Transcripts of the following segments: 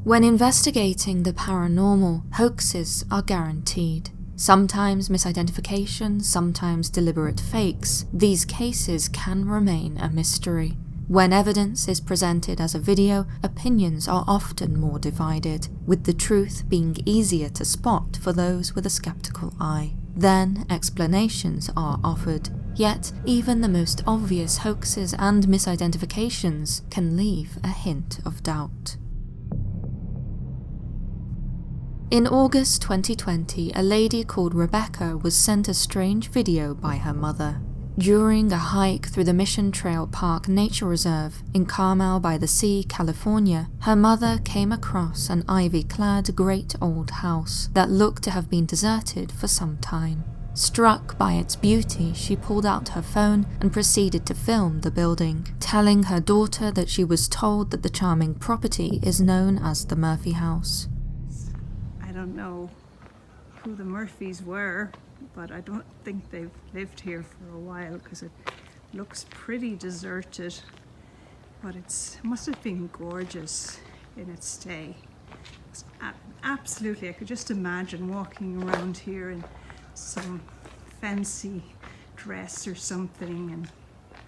When investigating the paranormal, hoaxes are guaranteed. Sometimes misidentifications, sometimes deliberate fakes, these cases can remain a mystery. When evidence is presented as a video, opinions are often more divided, with the truth being easier to spot for those with a skeptical eye. Then explanations are offered. Yet, even the most obvious hoaxes and misidentifications can leave a hint of doubt. In August 2020, a lady called Rebecca was sent a strange video by her mother. During a hike through the Mission Trail Park Nature Reserve in Carmel-by-the-Sea, California, her mother came across an ivy-clad great old house that looked to have been deserted for some time. Struck by its beauty, she pulled out her phone and proceeded to film the building, telling her daughter that she was told that the charming property is known as the Murphy House. I don't know who the Murphys were, but I don't think they've lived here for a while because it looks pretty deserted, but it must have been gorgeous in its stay. It's absolutely, I could just imagine walking around here in some fancy dress or something, and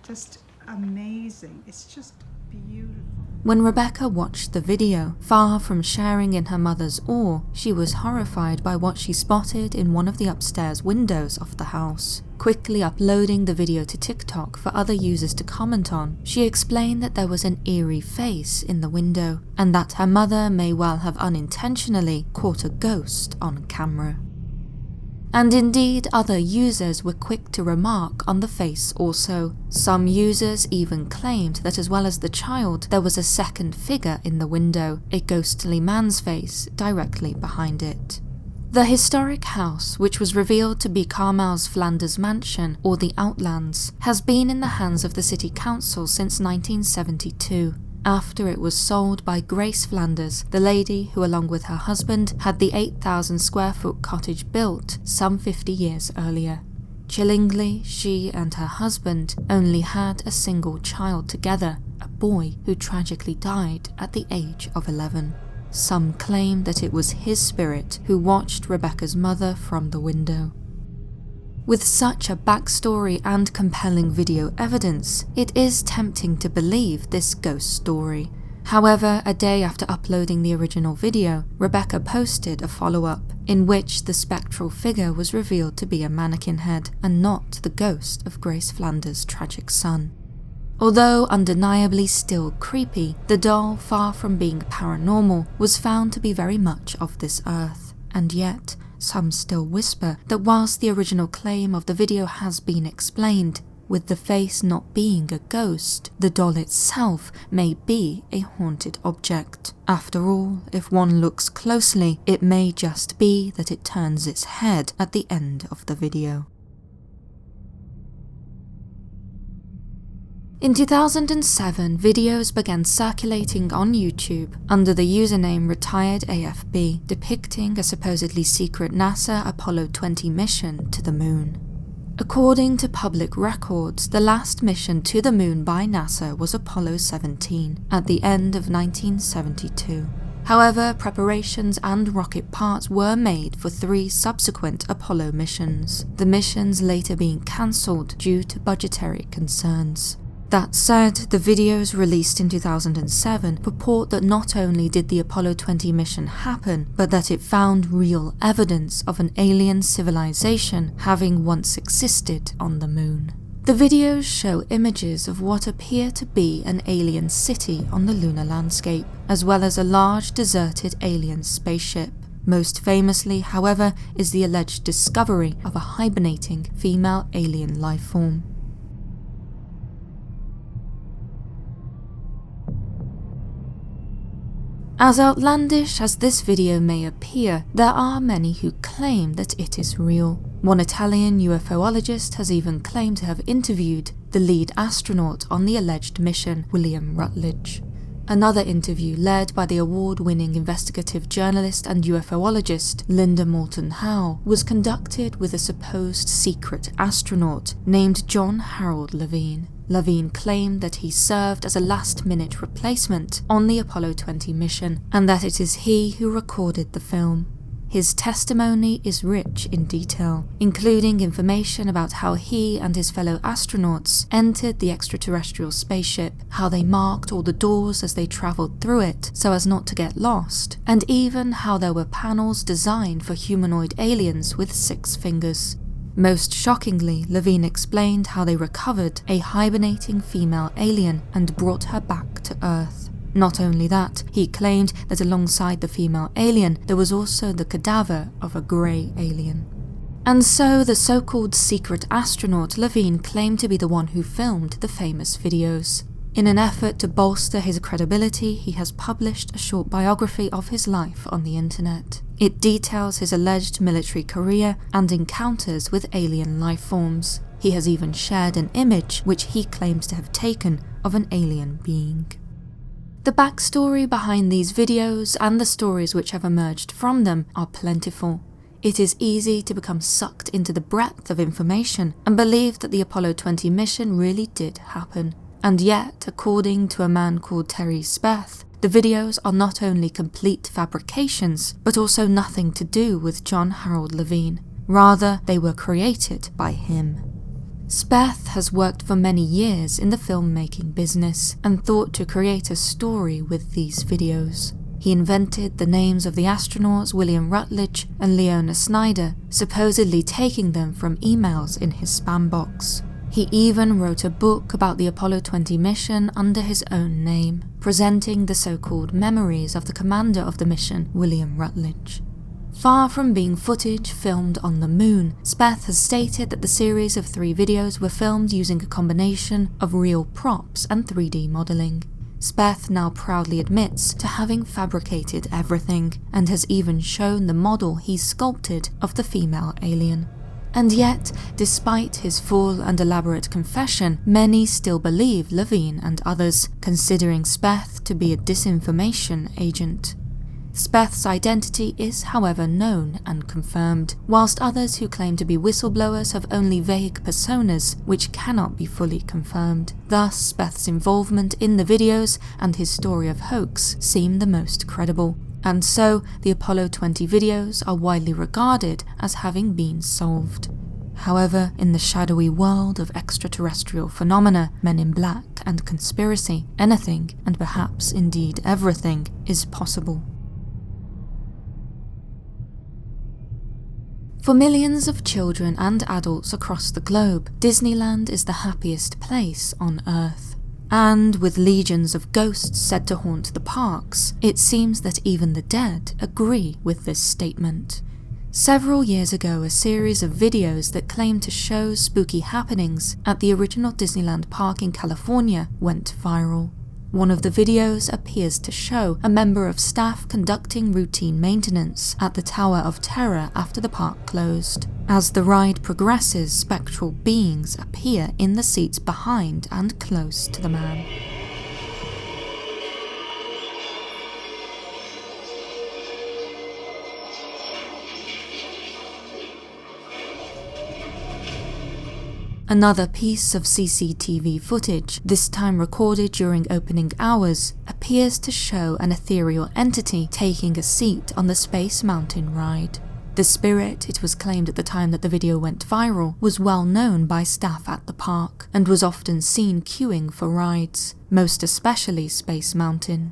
just amazing. It's just beautiful. When Rebecca watched the video, far from sharing in her mother's awe, she was horrified by what she spotted in one of the upstairs windows of the house. Quickly uploading the video to TikTok for other users to comment on, she explained that there was an eerie face in the window, and that her mother may well have unintentionally caught a ghost on camera. And indeed, other users were quick to remark on the face also. Some users even claimed that as well as the child, there was a second figure in the window, a ghostly man's face directly behind it. The historic house, which was revealed to be Carmel's Flanders Mansion, or the Outlands, has been in the hands of the City Council since 1972. After it was sold by Grace Flanders, the lady who, along with her husband, had the 8,000 square foot cottage built some 50 years earlier. Chillingly, she and her husband only had a single child together, a boy who tragically died at the age of 11. Some claim that it was his spirit who watched Rebecca's mother from the window. With such a backstory and compelling video evidence, it is tempting to believe this ghost story. However, a day after uploading the original video, Rebecca posted a follow-up, in which the spectral figure was revealed to be a mannequin head and not the ghost of Grace Flanders' tragic son. Although undeniably still creepy, the doll, far from being paranormal, was found to be very much of this earth, and yet some still whisper that whilst the original claim of the video has been explained, with the face not being a ghost, the doll itself may be a haunted object. After all, if one looks closely, it may just be that it turns its head at the end of the video. In 2007, videos began circulating on YouTube under the username RetiredAFB, depicting a supposedly secret NASA Apollo 20 mission to the moon. According to public records, the last mission to the moon by NASA was Apollo 17 at the end of 1972. However, preparations and rocket parts were made for 3 subsequent Apollo missions, the missions later being cancelled due to budgetary concerns. That said, the videos released in 2007 purport that not only did the Apollo 20 mission happen, but that it found real evidence of an alien civilization having once existed on the moon. The videos show images of what appear to be an alien city on the lunar landscape, as well as a large deserted alien spaceship. Most famously, however, is the alleged discovery of a hibernating female alien life form. As outlandish as this video may appear, there are many who claim that it is real. One Italian UFOologist has even claimed to have interviewed the lead astronaut on the alleged mission, William Rutledge. Another interview, led by the award-winning investigative journalist and UFOologist Linda Moulton Howe, was conducted with a supposed secret astronaut named John Harold Levine. Levine claimed that he served as a last-minute replacement on the Apollo 20 mission, and that it is he who recorded the film. His testimony is rich in detail, including information about how he and his fellow astronauts entered the extraterrestrial spaceship, how they marked all the doors as they travelled through it so as not to get lost, and even how there were panels designed for humanoid aliens with 6 fingers. Most shockingly, Levine explained how they recovered a hibernating female alien and brought her back to Earth. Not only that, he claimed that alongside the female alien, there was also the cadaver of a grey alien. And so the so-called Secret Astronaut Levine claimed to be the one who filmed the famous videos. In an effort to bolster his credibility, he has published a short biography of his life on the internet. It details his alleged military career and encounters with alien life forms. He has even shared an image which he claims to have taken of an alien being. The backstory behind these videos and the stories which have emerged from them are plentiful. It is easy to become sucked into the breadth of information and believe that the Apollo 20 mission really did happen. And yet, according to a man called Terry Speth, the videos are not only complete fabrications, but also nothing to do with John Harold Levine. Rather, they were created by him. Speth has worked for many years in the filmmaking business and thought to create a story with these videos. He invented the names of the astronauts William Rutledge and Leona Snyder, supposedly taking them from emails in his spam box. He even wrote a book about the Apollo 20 mission under his own name, presenting the so-called memories of the commander of the mission, William Rutledge. Far from being footage filmed on the moon, Speth has stated that the series of 3 videos were filmed using a combination of real props and 3D modelling. Speth now proudly admits to having fabricated everything, and has even shown the model he sculpted of the female alien. And yet, despite his full and elaborate confession, many still believe Levine and others, considering Speth to be a disinformation agent. Speth's identity is, however, known and confirmed, whilst others who claim to be whistleblowers have only vague personas which cannot be fully confirmed. Thus, Speth's involvement in the videos and his story of hoax seem the most credible, and so the Apollo 20 videos are widely regarded as having been solved. However, in the shadowy world of extraterrestrial phenomena, Men in Black and conspiracy, anything, and perhaps indeed everything, is possible. For millions of children and adults across the globe, Disneyland is the happiest place on Earth. And with legions of ghosts said to haunt the parks, it seems that even the dead agree with this statement. Several years ago, a series of videos that claimed to show spooky happenings at the original Disneyland park in California went viral. One of the videos appears to show a member of staff conducting routine maintenance at the Tower of Terror after the park closed. As the ride progresses, spectral beings appear in the seats behind and close to the man. Another piece of CCTV footage, this time recorded during opening hours, appears to show an ethereal entity taking a seat on the Space Mountain ride. The spirit, it was claimed at the time that the video went viral, was well known by staff at the park, and was often seen queuing for rides, most especially Space Mountain.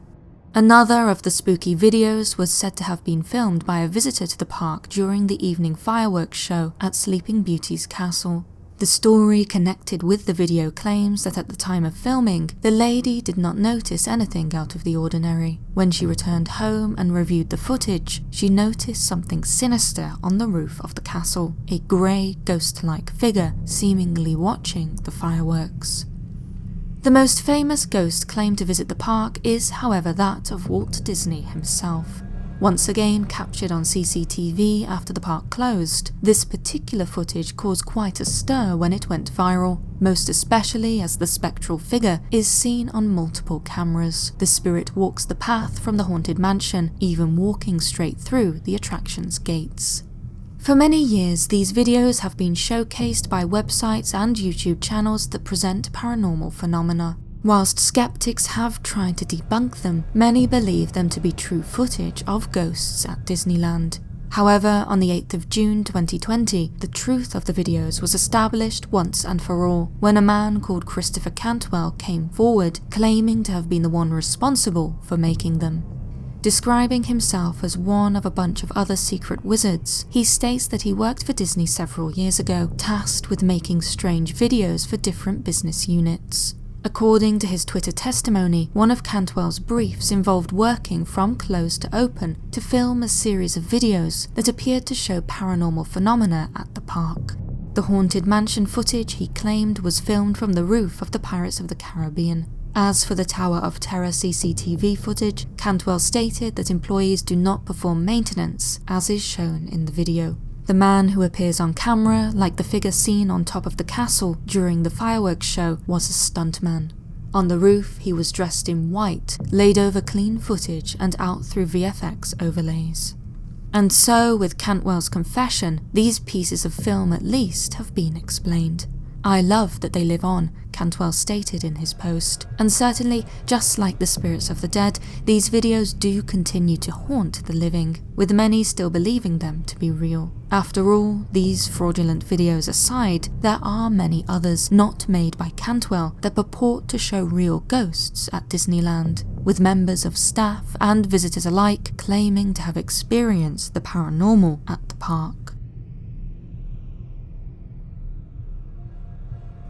Another of the spooky videos was said to have been filmed by a visitor to the park during the evening fireworks show at Sleeping Beauty's castle. The story connected with the video claims that at the time of filming, the lady did not notice anything out of the ordinary. When she returned home and reviewed the footage, she noticed something sinister on the roof of the castle, a grey, ghost-like figure seemingly watching the fireworks. The most famous ghost claimed to visit the park is, however, that of Walt Disney himself. Once again captured on CCTV after the park closed, this particular footage caused quite a stir when it went viral, most especially as the spectral figure is seen on multiple cameras. The spirit walks the path from the haunted mansion, even walking straight through the attraction's gates. For many years, these videos have been showcased by websites and YouTube channels that present paranormal phenomena. Whilst skeptics have tried to debunk them, many believe them to be true footage of ghosts at Disneyland. However, on the 8th of June 2020, the truth of the videos was established once and for all when a man called Christopher Cantwell came forward claiming to have been the one responsible for making them. Describing himself as one of a bunch of other secret wizards, he states that he worked for Disney several years ago, tasked with making strange videos for different business units. According to his Twitter testimony, one of Cantwell's briefs involved working from closed to open to film a series of videos that appeared to show paranormal phenomena at the park. The haunted mansion footage he claimed was filmed from the roof of the Pirates of the Caribbean. As for the Tower of Terror CCTV footage, Cantwell stated that employees do not perform maintenance, as is shown in the video. The man who appears on camera, like the figure seen on top of the castle during the fireworks show, was a stuntman. On the roof, he was dressed in white, laid over clean footage and out through VFX overlays. And so, with Cantwell's confession, these pieces of film at least have been explained. "I love that they live on," Cantwell stated in his post. And certainly, just like the spirits of the dead, these videos do continue to haunt the living, with many still believing them to be real. After all, these fraudulent videos aside, there are many others not made by Cantwell that purport to show real ghosts at Disneyland, with members of staff and visitors alike claiming to have experienced the paranormal at the park.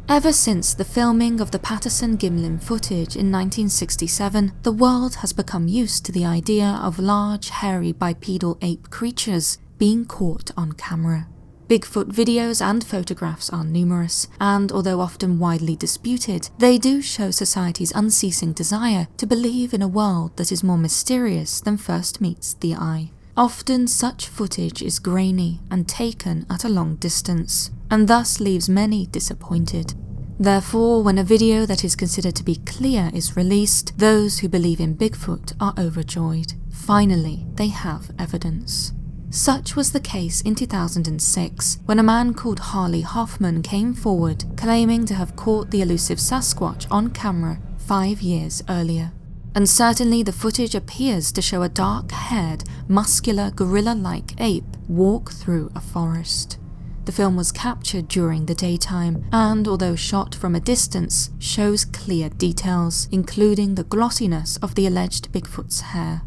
Ever since the filming of the Patterson-Gimlin footage in 1967, the world has become used to the idea of large, hairy bipedal ape creatures being caught on camera. Bigfoot videos and photographs are numerous, and although often widely disputed, they do show society's unceasing desire to believe in a world that is more mysterious than first meets the eye. Often such footage is grainy and taken at a long distance, and thus leaves many disappointed. Therefore, when a video that is considered to be clear is released, those who believe in Bigfoot are overjoyed. Finally, they have evidence. Such was the case in 2006, when a man called Harley Hoffman came forward, claiming to have caught the elusive Sasquatch on camera 5 years earlier. And certainly the footage appears to show a dark-haired, muscular, gorilla-like ape walk through a forest. The film was captured during the daytime, and although shot from a distance, shows clear details, including the glossiness of the alleged Bigfoot's hair.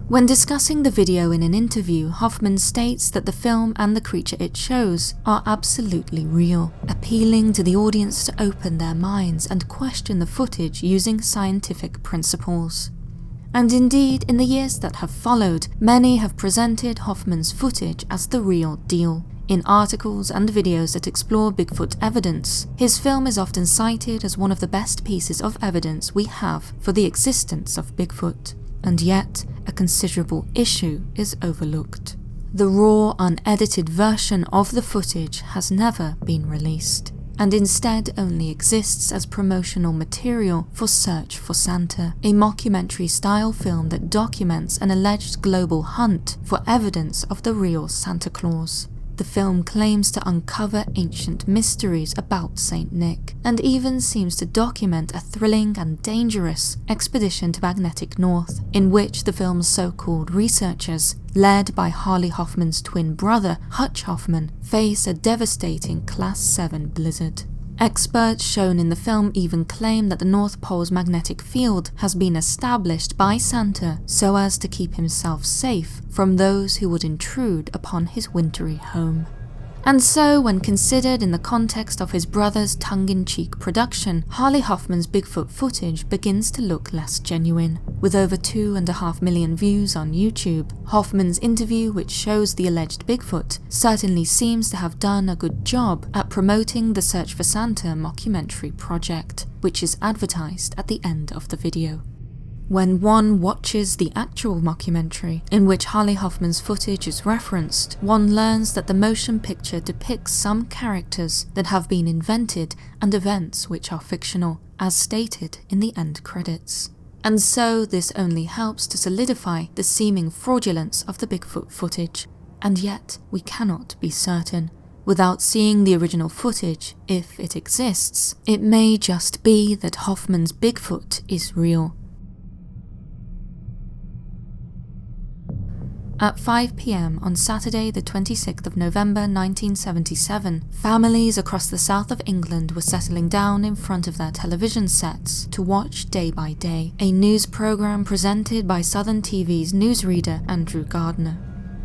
When discussing the video in an interview, Hoffman states that the film and the creature it shows are absolutely real, appealing to the audience to open their minds and question the footage using scientific principles. And indeed, in the years that have followed, many have presented Hoffman's footage as the real deal. In articles and videos that explore Bigfoot evidence, his film is often cited as one of the best pieces of evidence we have for the existence of Bigfoot. And yet, a considerable issue is overlooked. The raw, unedited version of the footage has never been released, and instead only exists as promotional material for Search for Santa, a mockumentary-style film that documents an alleged global hunt for evidence of the real Santa Claus. The film claims to uncover ancient mysteries about Saint Nick, and even seems to document a thrilling and dangerous expedition to Magnetic North, in which the film's so-called researchers, led by Harley Hoffman's twin brother, Hutch Hoffman, face a devastating Class 7 blizzard. Experts shown in the film even claim that the North Pole's magnetic field has been established by Santa so as to keep himself safe from those who would intrude upon his wintry home. And so, when considered in the context of his brother's tongue-in-cheek production, Harley Hoffman's Bigfoot footage begins to look less genuine. With over 2.5 million views on YouTube, Hoffman's interview, which shows the alleged Bigfoot, certainly seems to have done a good job at promoting the Search for Santa mockumentary project, which is advertised at the end of the video. When one watches the actual mockumentary, in which Harley Hoffman's footage is referenced, one learns that the motion picture depicts some characters that have been invented and events which are fictional, as stated in the end credits. And so this only helps to solidify the seeming fraudulence of the Bigfoot footage. and yet we cannot be certain. Without seeing the original footage, if it exists, it may just be that Hoffman's Bigfoot is real. At 5 p.m. on Saturday the 26th of November 1977, families across the south of England were settling down in front of their television sets to watch Day by Day, a news programme presented by Southern TV's newsreader Andrew Gardner.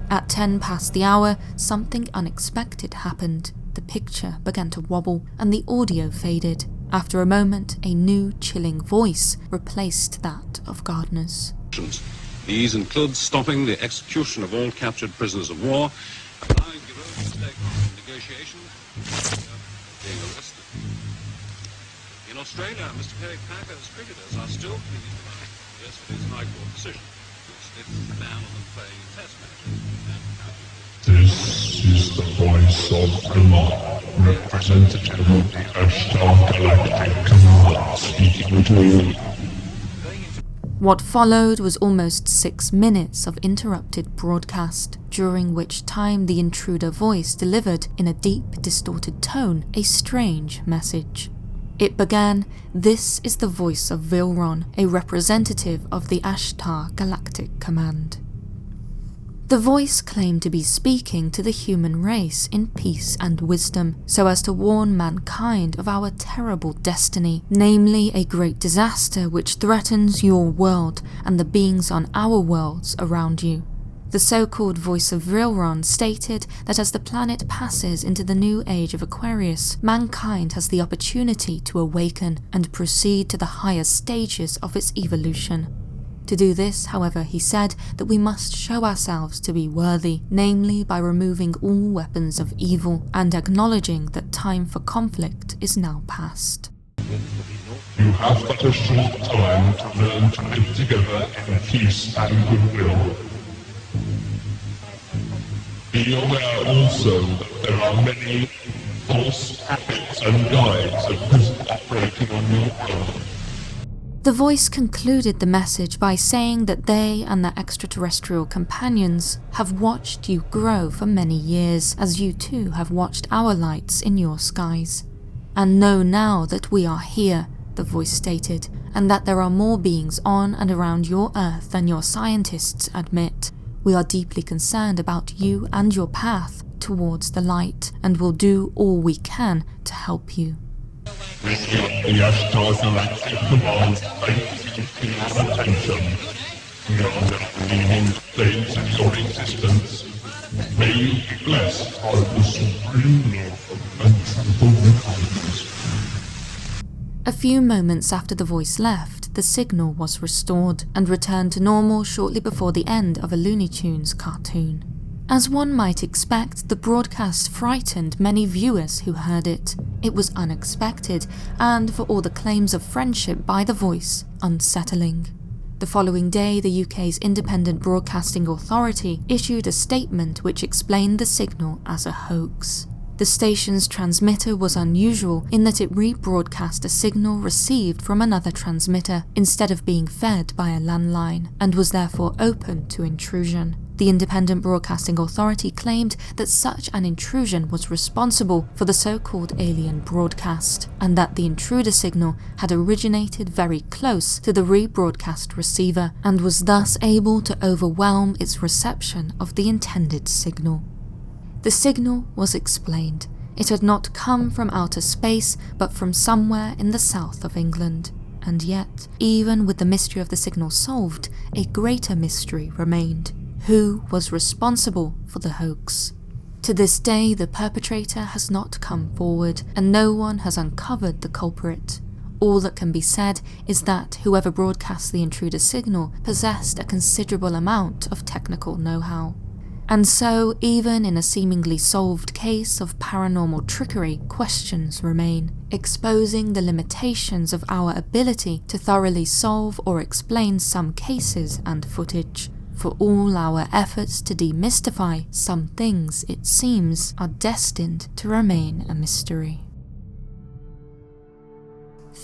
At 10 past the hour, something unexpected happened. The picture began to wobble and the audio faded. After a moment, a new chilling voice replaced that of Gardner's. These include stopping the execution of all captured prisoners of war, allowing Europe to take on negotiations, being arrested. In Australia, Mr. Perry Packer's cricketers are still pleading yesterday's High Court decision, which lifts the ban on them playing test matches. This is the voice of Allah, representative of the Ashtar Galactic Command, speaking to you. What followed was almost 6 minutes of interrupted broadcast, during which time the intruder voice delivered, in a deep, distorted tone, a strange message. It began, "This is the voice of Vilron, a representative of the Ashtar Galactic Command." The voice claimed to be speaking to the human race in peace and wisdom, so as to warn mankind of our terrible destiny, namely a great disaster which threatens your world and the beings on our worlds around you. The so-called voice of Vilron stated that as the planet passes into the new age of Aquarius, mankind has the opportunity to awaken and proceed to the higher stages of its evolution. To do this, however, he said that we must show ourselves to be worthy, namely by removing all weapons of evil and acknowledging that time for conflict is now past. You have but a short time to learn to live together in peace and goodwill. Be aware also that there are many false prophets and guides at present operating on your world. The voice concluded the message by saying that they and their extraterrestrial companions have watched you grow for many years, as you too have watched our lights in your skies. And know now that we are here, the voice stated, and that there are more beings on and around your Earth than your scientists admit. We are deeply concerned about you and your path towards the light, and will do all we can to help you. The Ashtar Galactic Command thanks you for your attention. We are now leaving the phase of your existence. May you be blessed by the supreme love and triple kindness. A few moments after the voice left, the signal was restored and returned to normal shortly before the end of a Looney Tunes cartoon. As one might expect, the broadcast frightened many viewers who heard it. It was unexpected, and for all the claims of friendship by the voice, unsettling. The following day, the UK's Independent Broadcasting Authority issued a statement which explained the signal as a hoax. The station's transmitter was unusual in that it rebroadcast a signal received from another transmitter instead of being fed by a landline, and was therefore open to intrusion. The Independent Broadcasting Authority claimed that such an intrusion was responsible for the so-called alien broadcast, and that the intruder signal had originated very close to the rebroadcast receiver and was thus able to overwhelm its reception of the intended signal. The signal was explained. It had not come from outer space, but from somewhere in the south of England. And yet, even with the mystery of the signal solved, a greater mystery remained. Who was responsible for the hoax? To this day, the perpetrator has not come forward, and no one has uncovered the culprit. All that can be said is that whoever broadcast the intruder signal possessed a considerable amount of technical know-how. And so, even in a seemingly solved case of paranormal trickery, questions remain, exposing the limitations of our ability to thoroughly solve or explain some cases and footage. For all our efforts to demystify some things, it seems, are destined to remain a mystery.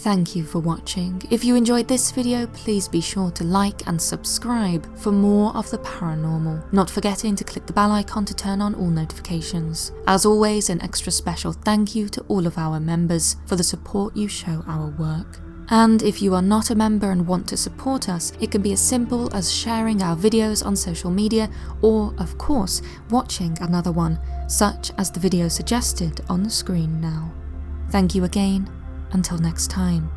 Thank you for watching. If you enjoyed this video, please be sure to like and subscribe for more of the paranormal, not forgetting to click the bell icon to turn on all notifications. As always, an extra special thank you to all of our members for the support you show our work. And if you are not a member and want to support us, it can be as simple as sharing our videos on social media or, of course, watching another one, such as the video suggested on the screen now. Thank you again. Until next time.